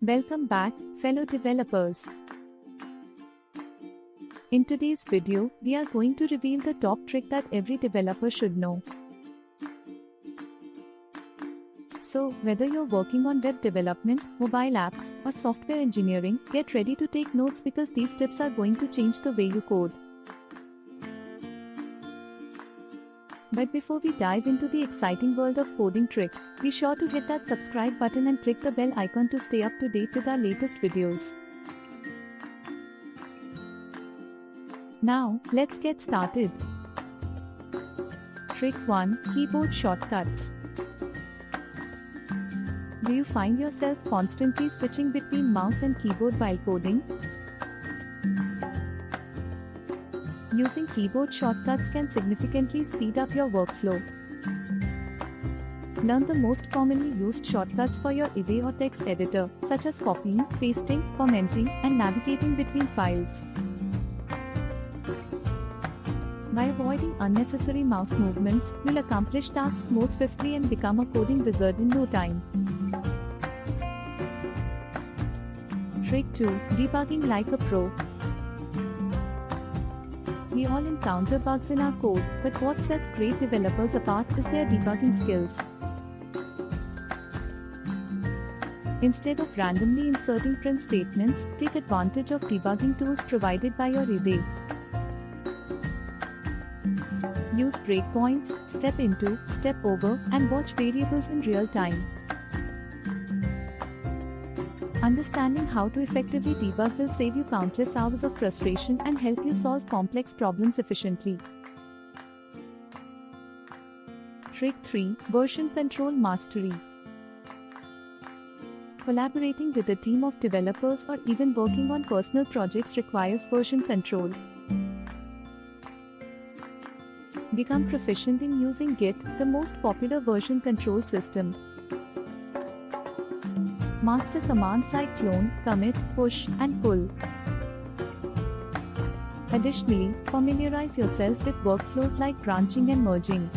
Welcome back, fellow developers. In today's video, we are going to reveal the top trick that every developer should know. So, whether you're working on web development, mobile apps, or software engineering, get ready to take notes because these tips are going to change the way you code. But before we dive into the exciting world of coding tricks, be sure to hit that subscribe button and click the bell icon to stay up to date with our latest videos. Now, let's get started. Trick 1. Keyboard shortcuts. Do you find yourself constantly switching between mouse and keyboard while coding? Using keyboard shortcuts can significantly speed up your workflow. Learn the most commonly used shortcuts for your IDE or text editor, such as copying, pasting, commenting, and navigating between files. By avoiding unnecessary mouse movements, you'll accomplish tasks more swiftly and become a coding wizard in no time. Trick 2. Debugging like a pro. We all encounter bugs in our code, but what sets great developers apart is their debugging skills. Instead of randomly inserting print statements, take advantage of debugging tools provided by your IDE. Use breakpoints, step into, step over, and watch variables in real time. Understanding how to effectively debug will save you countless hours of frustration and help you solve complex problems efficiently. Trick 3. Version control mastery. Collaborating with a team of developers or even working on personal projects requires version control. Become proficient in using Git, the most popular version control system. Master commands like clone, commit, push, and pull. Additionally, familiarize yourself with workflows like branching and merging.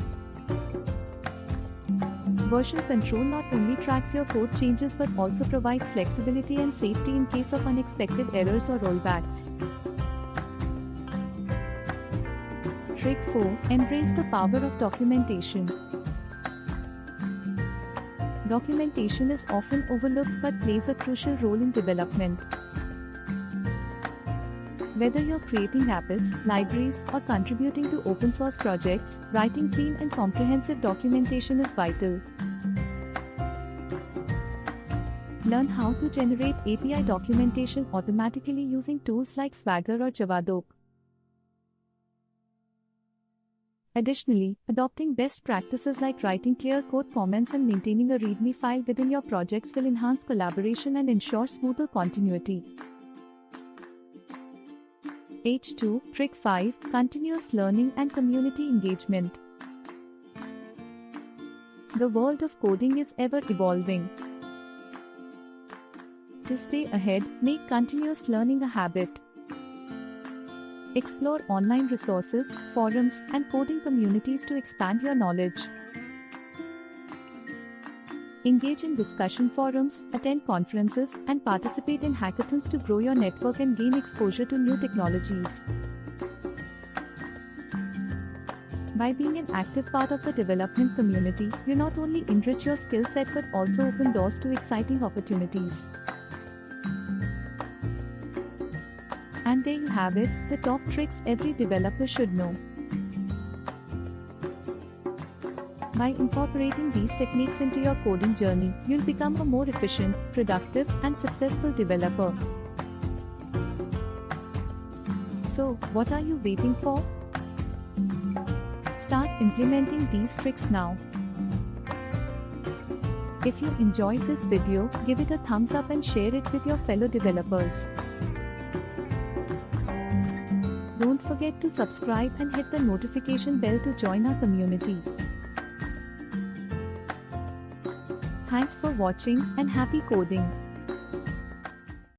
Version control not only tracks your code changes but also provides flexibility and safety in case of unexpected errors or rollbacks. Trick 4. Embrace the power of documentation. Documentation is often overlooked but plays a crucial role in development. Whether you're creating apps, libraries, or contributing to open source projects, writing clean and comprehensive documentation is vital. Learn how to generate API documentation automatically using tools like Swagger or Javadoc. Additionally, adopting best practices like writing clear code comments and maintaining a README file within your projects will enhance collaboration and ensure smoother continuity. H2. Trick 5. Continuous learning and community engagement. The world of coding is ever evolving. To stay ahead, make continuous learning a habit. Explore online resources, forums, and coding communities to expand your knowledge. Engage in discussion forums, attend conferences, and participate in hackathons to grow your network and gain exposure to new technologies. By being an active part of the development community, you not only enrich your skill set but also open doors to exciting opportunities. And there you have it, the top tricks every developer should know. By incorporating these techniques into your coding journey, you'll become a more efficient, productive, and successful developer. So, what are you waiting for? Start implementing these tricks now. If you enjoyed this video, give it a thumbs up and share it with your fellow developers. Don't forget to subscribe and hit the notification bell to join our community. Thanks for watching and happy coding!